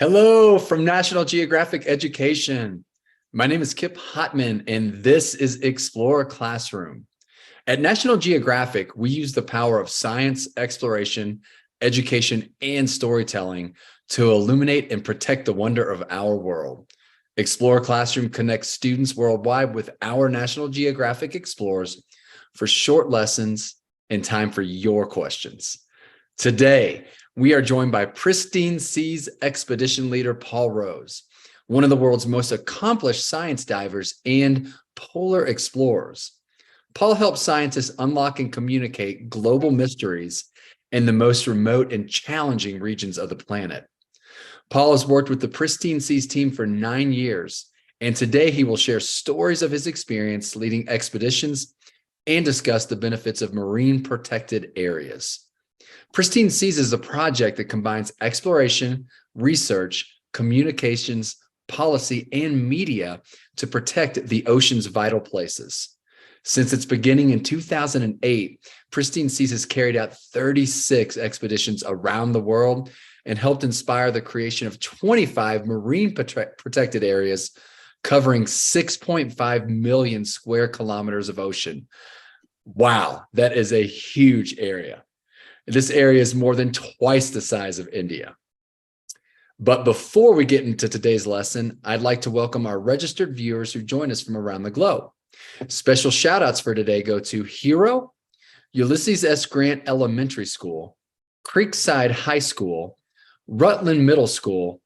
Hello from National Geographic Education. My name is Kip Hotman, and this is Explorer Classroom. At National Geographic, we use the power of science, exploration, education, and storytelling to illuminate and protect the wonder of our world. Explorer Classroom connects students worldwide with our National Geographic Explorers for short lessons and time for your questions. Today, we are joined by Pristine Seas expedition leader Paul Rose, one of the world's most accomplished science divers and polar explorers. Paul helps scientists unlock and communicate global mysteries in the most remote and challenging regions of the planet. Paul has worked with the Pristine Seas team for 9 years, and today he will share stories of his experience leading expeditions and discuss the benefits of marine protected areas. Pristine Seas is a project that combines exploration, research, communications, policy, and media to protect the ocean's vital places. Since its beginning in 2008, Pristine Seas has carried out 36 expeditions around the world and helped inspire the creation of 25 marine protected areas covering 6.5 million square kilometers of ocean. Wow, that is a huge area. This area is more than twice the size of India. But before we get into today's lesson, I'd like to welcome our registered viewers who join us from around the globe. Special shout outs for today go to Hero, Ulysses S. Grant Elementary School, Creekside High School, Rutland Middle School,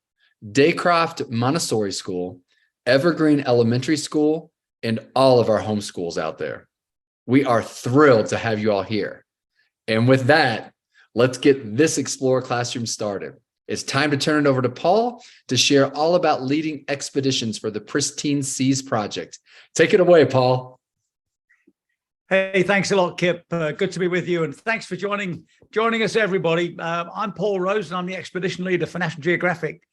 Daycroft Montessori School, Evergreen Elementary School, and all of our homeschools out there. We are thrilled to have you all here. And with that, let's get this Explorer Classroom started. It's time to turn it over to Paul to share all about leading expeditions for the Pristine Seas project. Take it away, Paul. Hey, thanks a lot, Kip. Good to be with you, and thanks for joining us, everybody. I'm Paul Rose, and I'm the expedition leader for National Geographic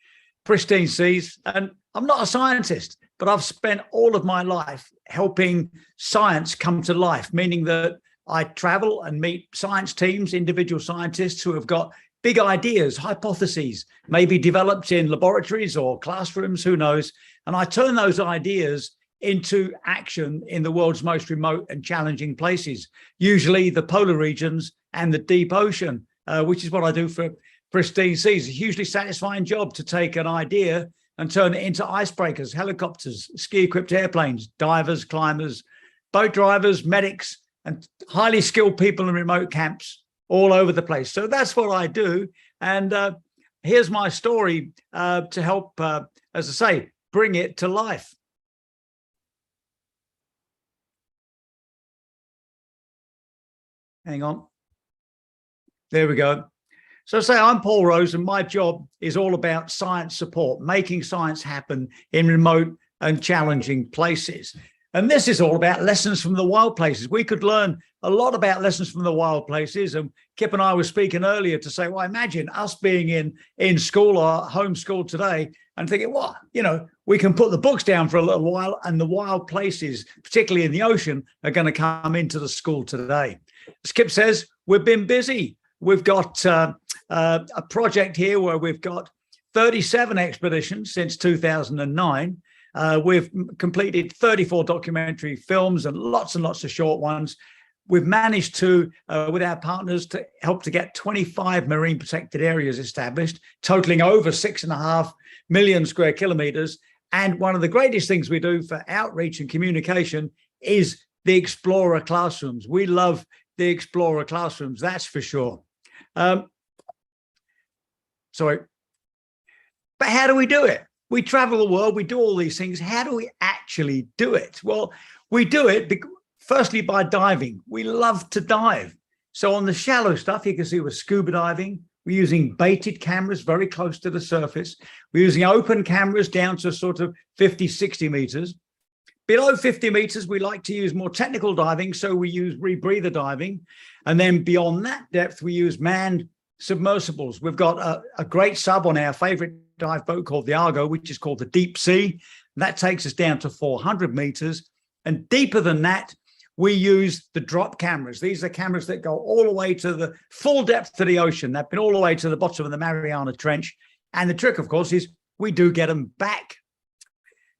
Pristine Seas. And I'm not a scientist, but I've spent all of my life helping science come to life, meaning that I travel and meet science teams, individual scientists who have got big ideas, hypotheses, maybe developed in laboratories or classrooms, who knows, and I turn those ideas into action in the world's most remote and challenging places, usually the polar regions and the deep ocean, which is what I do for Pristine Seas. A hugely satisfying job to take an idea and turn it into icebreakers, helicopters, ski-equipped airplanes, divers, climbers, boat drivers, medics, and highly skilled people in remote camps all over the place. So that's what I do. And here's my story to help, as I say, bring it to life. Hang on. There we go. So say I'm Paul Rose, and my job is all about science support, making science happen in remote and challenging places. And this is all about lessons from the wild places. We could learn a lot about lessons from the wild places. And Kip and I were speaking earlier to say, well, imagine us being in school or homeschooled today and thinking, well, we can put the books down for a little while, and the wild places, particularly in the ocean, are going to come into the school today. As Kip says, we've been busy. We've got a project here where we've got 37 expeditions since 2009. We've completed 34 documentary films and lots of short ones. We've managed to, with our partners, to help to get 25 marine protected areas established, totaling over 6.5 million square kilometers. And one of the greatest things we do for outreach and communication is the Explorer Classrooms. We love the Explorer Classrooms, that's for sure. Sorry. But how do we do it? We travel the world, we do all these things. How do we actually do it? Well, we do it firstly by diving. We love to dive. So on the shallow stuff, you can see we're scuba diving. We're using baited cameras very close to the surface. We're using open cameras down to sort of 50, 60 meters. Below 50 meters, we like to use more technical diving. So we use rebreather diving. And then beyond that depth, we use manned submersibles. We've got a great sub on our favorite dive boat called the Argo, which is called the Deep Sea. That takes us down to 400 meters. And deeper than that, we use the drop cameras. These are cameras that go all the way to the full depth of the ocean. They've been all the way to the bottom of the Mariana Trench And the trick, of course, is we do get them back.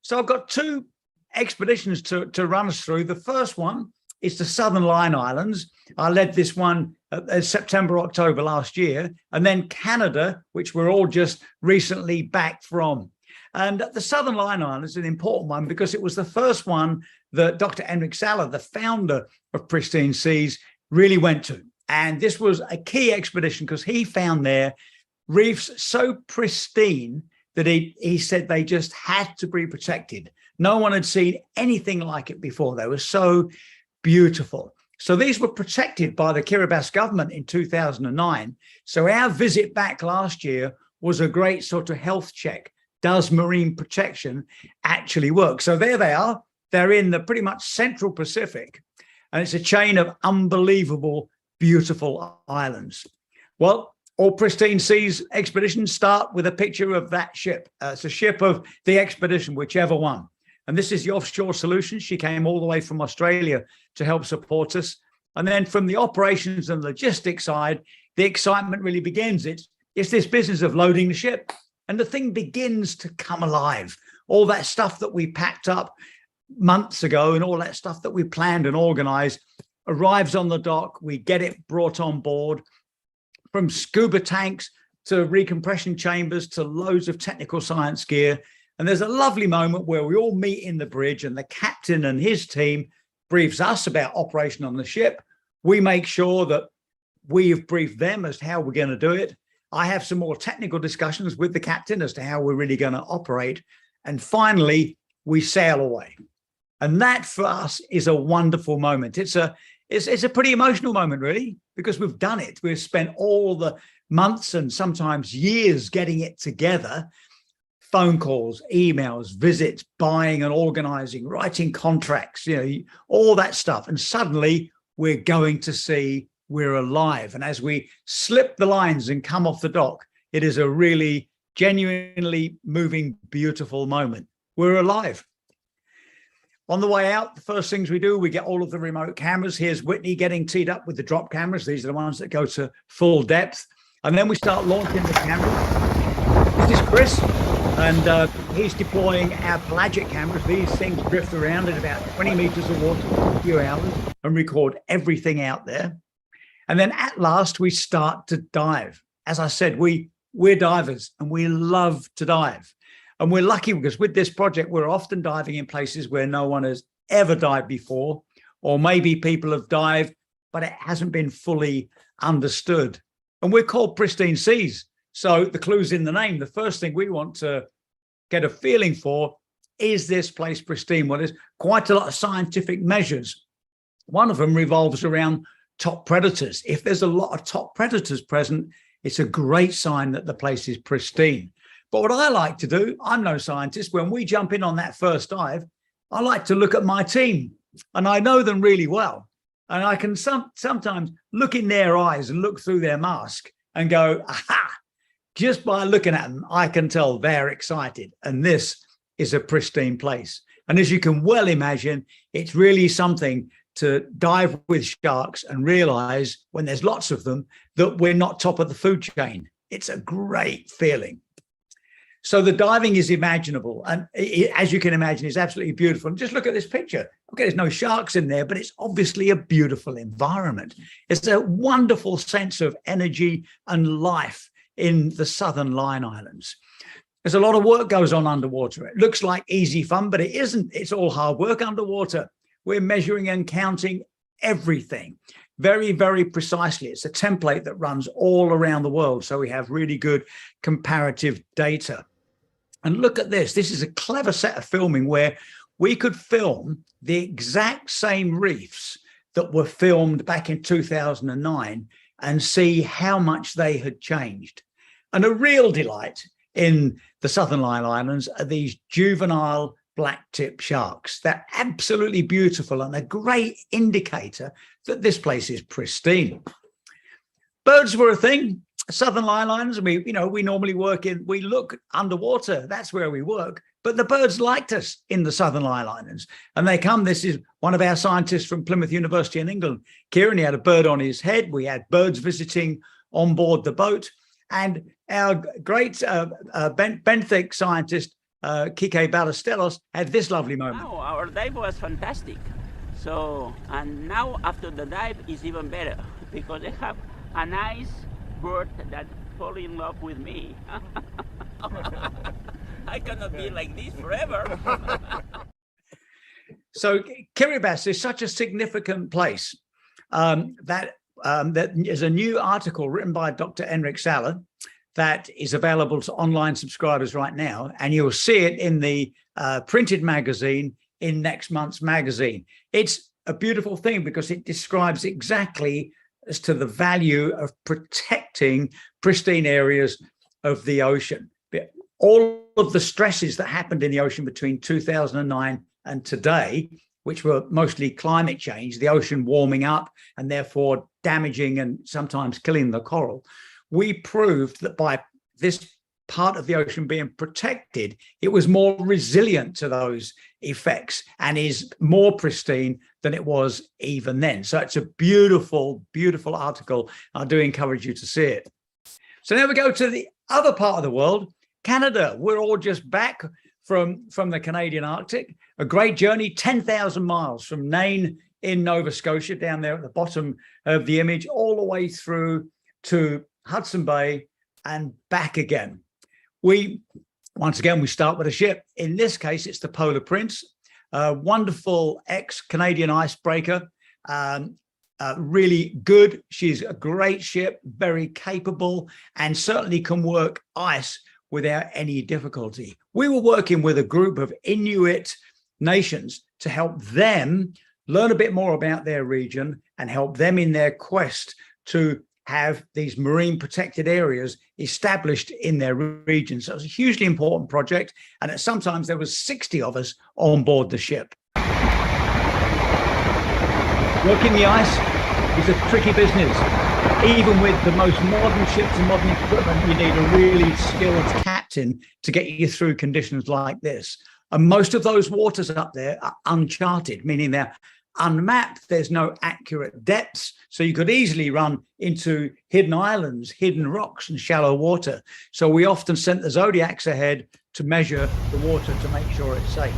So I've got two expeditions to run us through. The first one is the Southern Line Islands. I led this one September, October last year, and then Canada, which we're all just recently back from. And the Southern Line Islands is an important one because it was the first one that Dr. Enric Sala, the founder of Pristine Seas, really went to. And this was a key expedition because he found there reefs so pristine that he said they just had to be protected. No one had seen anything like it before. They were so beautiful. So these were protected by the Kiribati government in 2009. So our visit back last year was a great sort of health check. Does marine protection actually work? So there they are. They're in the pretty much Central Pacific, and it's a chain of unbelievable, beautiful islands. Well, all Pristine Seas expeditions start with a picture of that ship. It's a ship of the expedition, whichever one. And this is the Offshore Solutions. She came all the way from Australia to help support us. And then from the operations and logistics side, the excitement really begins. It's this business of loading the ship. And the thing begins to come alive. All that stuff that we packed up months ago and all that stuff that we planned and organized arrives on the dock. We get it brought on board, from scuba tanks to recompression chambers to loads of technical science gear. And there's a lovely moment where we all meet in the bridge and the captain and his team briefs us about operation on the ship. We make sure that we have briefed them as to how we're going to do it. I have some more technical discussions with the captain as to how we're really going to operate. And finally, we sail away. And that for us is a wonderful moment. It's a pretty emotional moment, really, because we've done it. We've spent all the months and sometimes years getting it together. Phone calls, emails, visits, buying and organizing, writing contracts, all that stuff. And suddenly we're going to see we're alive. And as we slip the lines and come off the dock, it is a really genuinely moving, beautiful moment. We're alive. On the way out, the first things we do, we get all of the remote cameras. Here's Whitney getting teed up with the drop cameras. These are the ones that go to full depth. And then we start launching the cameras. This is Chris, and he's deploying our pelagic cameras. These things drift around at about 20 meters of water for a few hours and record everything out there. And then at last, we start to dive. As I said, we're divers and we love to dive. And we're lucky because with this project, we're often diving in places where no one has ever dived before, or maybe people have dived, but it hasn't been fully understood. And we're called Pristine Seas. So the clue's in the name. The first thing we want to get a feeling for, is this place pristine? Well, there's quite a lot of scientific measures. One of them revolves around top predators. If there's a lot of top predators present, it's a great sign that the place is pristine. But what I like to do, I'm no scientist, when we jump in on that first dive, I like to look at my team, and I know them really well. And I can sometimes look in their eyes and look through their mask and go, aha, just by looking at them, I can tell they're excited. And this is a pristine place. And as you can well imagine, it's really something to dive with sharks and realize when there's lots of them that we're not top of the food chain. It's a great feeling. So the diving is imaginable. And as you can imagine, it's absolutely beautiful. And just look at this picture. Okay, there's no sharks in there, but it's obviously a beautiful environment. It's a wonderful sense of energy and life in the Southern Line Islands. There's a lot of work goes on underwater. It looks like easy fun, but it isn't. It's all hard work underwater. We're measuring and counting everything very, very precisely. It's a template that runs all around the world. So we have really good comparative data. And look at this. This is a clever set of filming where we could film the exact same reefs that were filmed back in 2009 and see how much they had changed. And a real delight in the Southern Line Islands are these juvenile black-tip sharks. They're absolutely beautiful and a great indicator that this place is pristine. Birds were a thing. Southern Line Islands, we normally we look underwater. That's where we work. But the birds liked us in the Southern Line Islands. And they come, this is one of our scientists from Plymouth University in England. Kieran, he had a bird on his head. We had birds visiting on board the boat. And our great benthic scientist, Kike Ballesteros, had this lovely moment. Now, our dive was fantastic. So, and now after the dive is even better because I have a nice bird that fall in love with me. I cannot be like this forever. So Kiribati is such a significant place that is a new article written by Dr. Enric Sala that is available to online subscribers right now. And you'll see it in the printed magazine in next month's magazine. It's a beautiful thing because it describes exactly as to the value of protecting pristine areas of the ocean. All of the stresses that happened in the ocean between 2009 and today, which were mostly climate change, the ocean warming up and therefore damaging and sometimes killing the coral, we proved that by this part of the ocean being protected, it was more resilient to those effects and is more pristine than it was even then. So it's a beautiful, beautiful article. I do encourage you to see it. So now we go to the other part of the world, Canada. We're all just back from the Canadian Arctic, a great journey, 10,000 miles from Nain in Nova Scotia, down there at the bottom of the image, all the way through to Hudson Bay and back again. Once again, we start with a ship. In this case, it's the Polar Prince, a wonderful ex-Canadian icebreaker, really good. She's a great ship, very capable, and certainly can work ice without any difficulty. We were working with a group of Inuit nations to help them learn a bit more about their region and help them in their quest to have these marine protected areas established in their region. So it was a hugely important project. And sometimes there was 60 of us on board the ship. Working the ice is a tricky business. Even with the most modern ships and modern equipment, you need a really skilled captain to get you through conditions like this. And most of those waters up there are uncharted, meaning they're unmapped. There's no accurate depths. So you could easily run into hidden islands, hidden rocks, and shallow water. So we often sent the Zodiacs ahead to measure the water to make sure it's safe.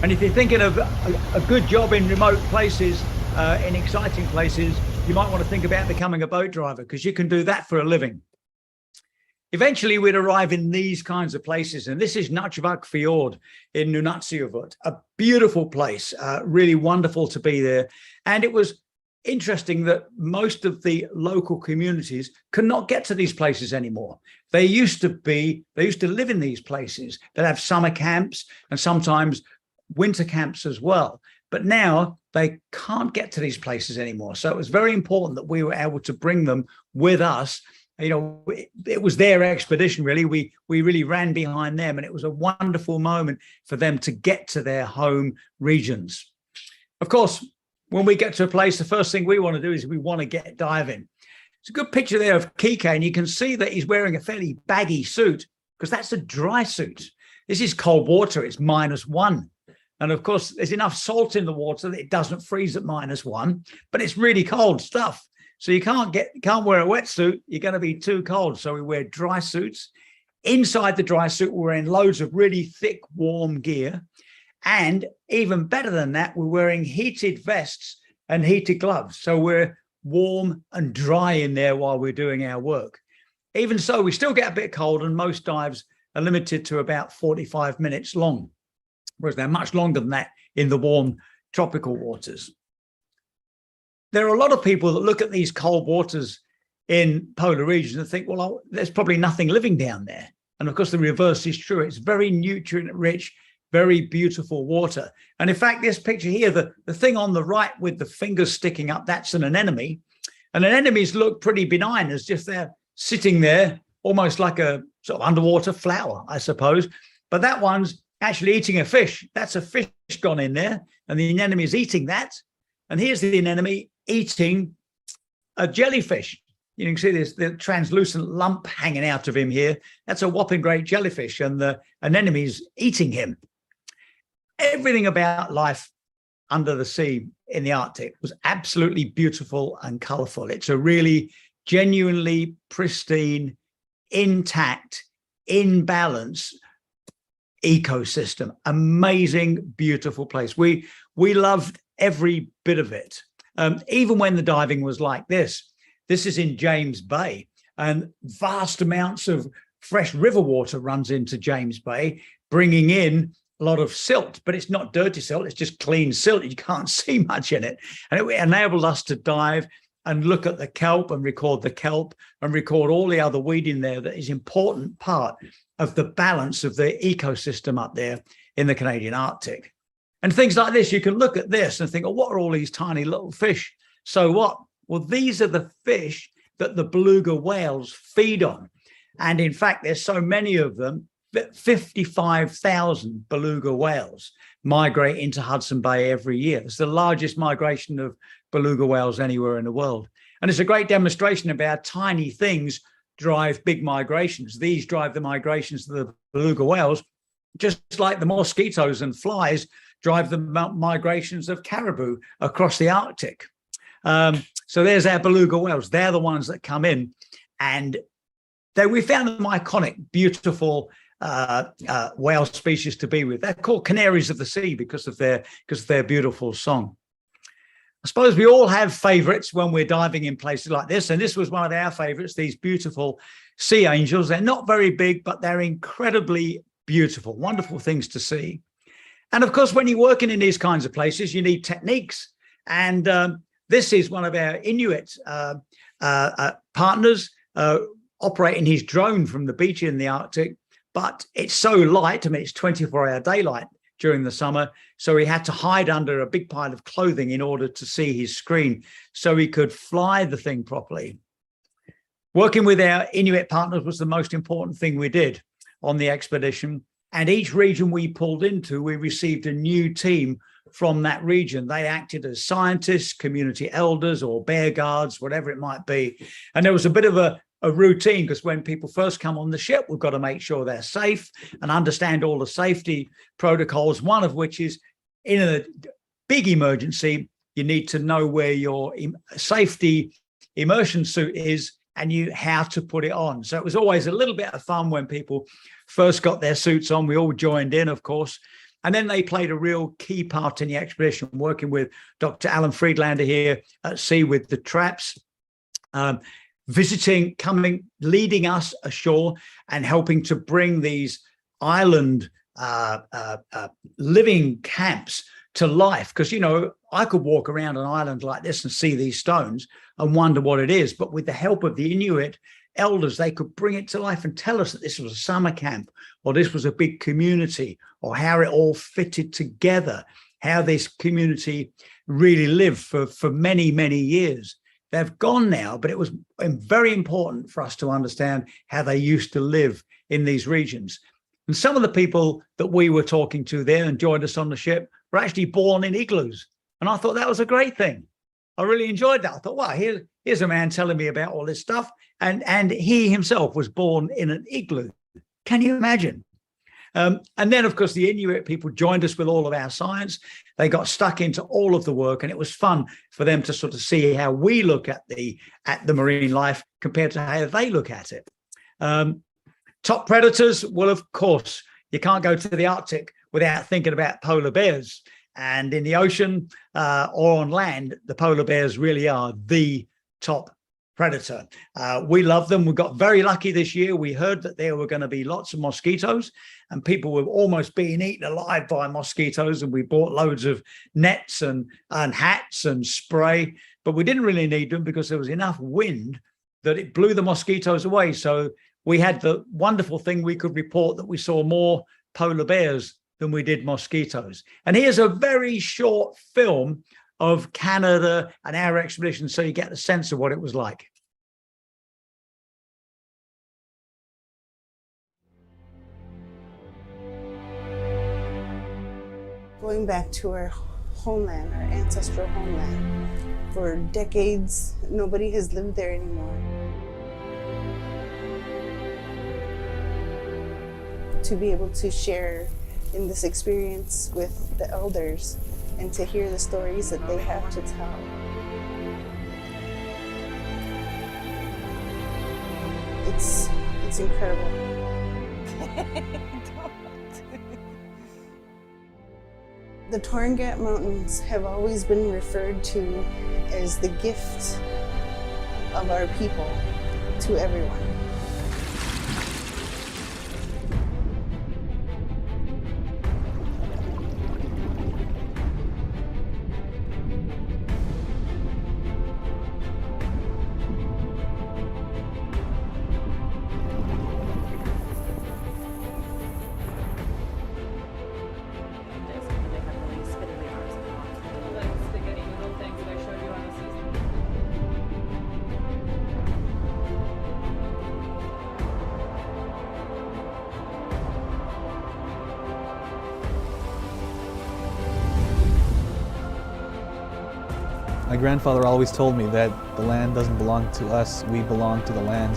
And if you're thinking of a good job in remote places, in exciting places, you might want to think about becoming a boat driver because you can do that for a living. Eventually, we'd arrive in these kinds of places, and this is Nunatsiavut Fjord in Nunatsiavut, a beautiful place, really wonderful to be there. And it was interesting that most of the local communities could not get to these places anymore. They used to live in these places. They'd have summer camps and sometimes winter camps as well. But now they can't get to these places anymore. So it was very important that we were able to bring them with us. You know, it was their expedition, really. We really ran behind them, and it was a wonderful moment for them to get to their home regions. Of course, when we get to a place, the first thing we want to do is we want to get diving. It's a good picture there of Kike, and you can see that he's wearing a fairly baggy suit because that's a dry suit. This is cold water. It's -1. And of course, there's enough salt in the water that it doesn't freeze at -1, but it's really cold stuff. So you can't wear a wetsuit. You're going to be too cold. So we wear dry suits. Inside the dry suit, we're wearing loads of really thick, warm gear. And even better than that, we're wearing heated vests and heated gloves. So we're warm and dry in there while we're doing our work. Even so, we still get a bit cold, and most dives are limited to about 45 minutes long, whereas they're much longer than that in the warm tropical waters. There are a lot of people that look at these cold waters in polar regions and think, well, there's probably nothing living down there. And of course, the reverse is true. It's very nutrient rich, very beautiful water. And in fact, this picture here, the thing on the right with the fingers sticking up, that's an anemone. And anemones look pretty benign, as just they're sitting there, almost like a sort of underwater flower, I suppose. But that one's actually eating a fish. That's a fish gone in there, and the anemone is eating that. And here's the anemone eating a jellyfish. You can see this the translucent lump hanging out of him here. That's a whopping great jellyfish, and the anemone's eating him. Everything about life under the sea in the Arctic was absolutely beautiful and colorful. It's a really genuinely pristine, intact, in balance ecosystem. Amazing, beautiful place. We loved every bit of it. Even when the diving was like this is in James Bay, and vast amounts of fresh river water runs into James Bay, bringing in a lot of silt, but it's not dirty silt, it's just clean silt. You can't see much in it. And it enabled us to dive and look at the kelp and record the kelp and record all the other weed in there that is important part of the balance of the ecosystem up there in the Canadian Arctic. And things like this, you can look at this and think, oh, what are all these tiny little fish? So what? Well, these are the fish that the beluga whales feed on. And in fact, there's so many of them that 55,000 beluga whales migrate into Hudson Bay every year. It's the largest migration of beluga whales anywhere in the world. And it's a great demonstration of how tiny things drive big migrations. These drive the migrations of the beluga whales, just like the mosquitoes and flies drive the migrations of caribou across the Arctic. So there's our beluga whales. They're the ones that come in, and we found them iconic, beautiful whale species to be with. They're called canaries of the sea because of their beautiful song. I suppose we all have favorites when we're diving in places like this, and this was one of our favorites, these beautiful sea angels. They're not very big, but they're incredibly beautiful, wonderful things to see. And of course, when you're working in these kinds of places, you need techniques. And this is one of our Inuit partners operating his drone from the beach in the Arctic, but it's so light. I mean, it's 24-hour daylight during the summer, so he had to hide under a big pile of clothing in order to see his screen so he could fly the thing properly. Working with our Inuit partners was the most important thing we did on the expedition, and each region we pulled into, we received a new team from that region. They acted as scientists, community elders, or bear guards, whatever it might be. And there was a bit of a routine, because when people first come on the ship, we've got to make sure they're safe and understand all the safety protocols, one of which is, in a big emergency, you need to know where your safety immersion suit is and how to put it on. So it was always a little bit of fun when people first got their suits on. We all joined in, of course. And then they played a real key part in the expedition, working with Dr. Alan Friedlander here at sea with the traps, visiting, coming, leading us ashore and helping to bring these island living camps to life. Because, you know, I could walk around an island like this and see these stones and wonder what it is. But with the help of the Inuit elders, they could bring it to life and tell us that this was a summer camp, or this was a big community, or how it all fitted together, how this community really lived for many, many years. They've gone now, but it was very important for us to understand how they used to live in these regions. And some of the people that we were talking to there and joined us on the ship were actually born in igloos. And I thought that was a great thing. I really enjoyed that. I thought, wow, here's a man telling me about all this stuff. And he himself was born in an igloo. Can you imagine? And then, of course, the Inuit people joined us with all of our science. They got stuck into all of the work, and it was fun for them to sort of see how we look at the marine life compared to how they look at it. Top predators, well, of course, you can't go to the Arctic without thinking about polar bears. And in the ocean or on land, the polar bears really are the top predator. We love them. We got very lucky this year. We heard that there were going to be lots of mosquitoes, and people were almost being eaten alive by mosquitoes. And we bought loads of nets and hats and spray, but we didn't really need them because there was enough wind that it blew the mosquitoes away. So we had the wonderful thing, we could report that we saw more polar bears than we did mosquitoes. And here's a very short film of Canada and our expedition, so you get the sense of what it was like. Going back to our homeland, our ancestral homeland, for decades, nobody has lived there anymore. To be able to share in this experience with the elders and to hear the stories that they have to tell. It's incredible. The Torngat Mountains have always been referred to as the gift of our people to everyone. My grandfather always told me that the land doesn't belong to us, we belong to the land.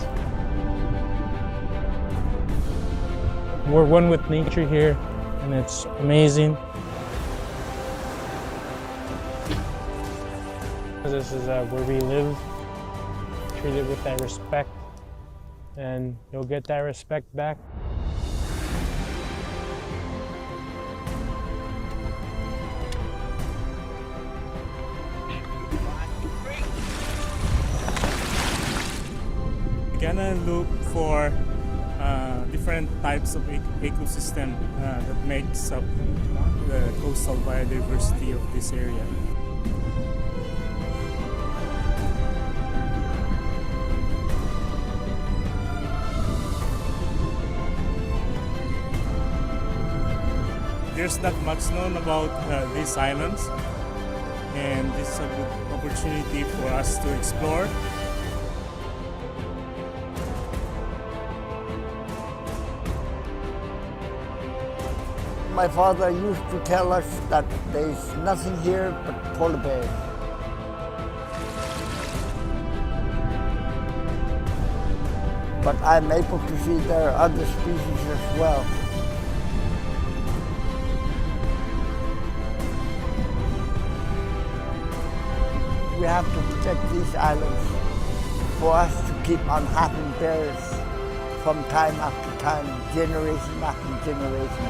We're one with nature here, and it's amazing. This is where we live, treated with that respect, and you'll get that respect back. We're gonna look for different types of ecosystem that makes up the coastal biodiversity of this area. There's not much known about these islands, and this is a good opportunity for us to explore. My father used to tell us that there's nothing here but polar bears. But I'm able to see there are other species as well. We have to protect these islands for us to keep on having bears from time after time, generation after generation.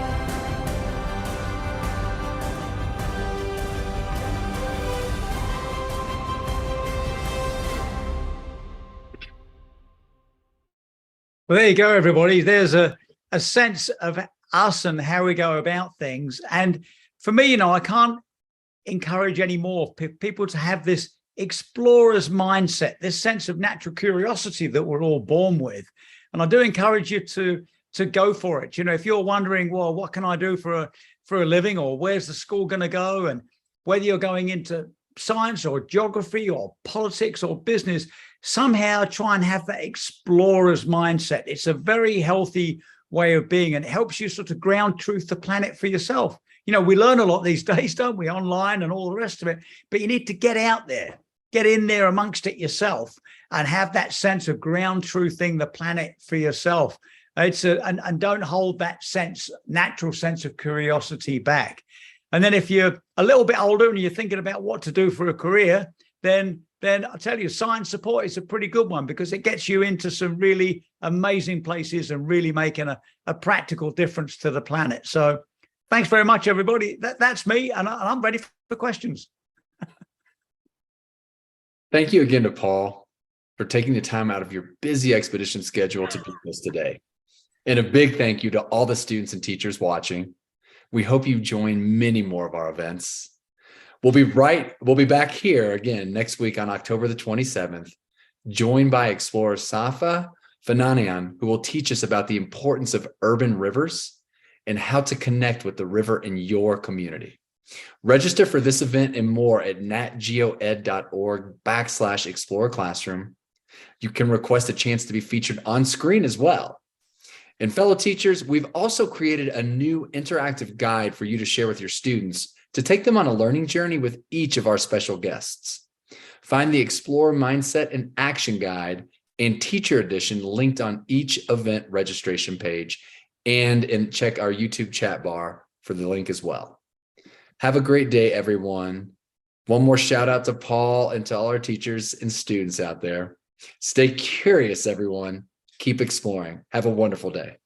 Well, there you go, everybody. There's a sense of us and how we go about things. And for me, I can't encourage any more people to have this explorer's mindset, this sense of natural curiosity that we're all born with. And I do encourage you to go for it. If you're wondering, well, what can I do for a living, or where's the school going to go, and whether you're going into science or geography or politics or business, somehow try and have that explorer's mindset. It's a very healthy way of being, and it helps you sort of ground truth the planet for yourself. We learn a lot these days, don't we, online and all the rest of it, but you need to get out there, get in there amongst it yourself, and have that sense of ground truthing the planet for yourself. And don't hold that natural sense of curiosity back. And then if you're a little bit older and you're thinking about what to do for a career, then I tell you, science support is a pretty good one, because it gets you into some really amazing places and really making a practical difference to the planet. So thanks very much, everybody. That's me, and I'm ready for questions. Thank you again to Paul for taking the time out of your busy expedition schedule to be with us today. And a big thank you to all the students and teachers watching. We hope you join many more of our events. We'll be back here again next week on October the 27th, joined by explorer Safa Fananian, who will teach us about the importance of urban rivers and how to connect with the river in your community. Register for this event and more at natgeoed.org/Explorer Classroom. You can request a chance to be featured on screen as well. And fellow teachers, we've also created a new interactive guide for you to share with your students to take them on a learning journey with each of our special guests. Find the Explorer Mindset and Action Guide and Teacher Edition linked on each event registration page, and check our YouTube chat bar for the link as well. Have a great day, everyone. One more shout out to Paul and to all our teachers and students out there. Stay curious, everyone. Keep exploring. Have a wonderful day.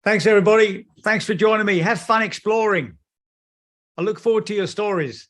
Thanks, everybody. Thanks for joining me. Have fun exploring. I look forward to your stories.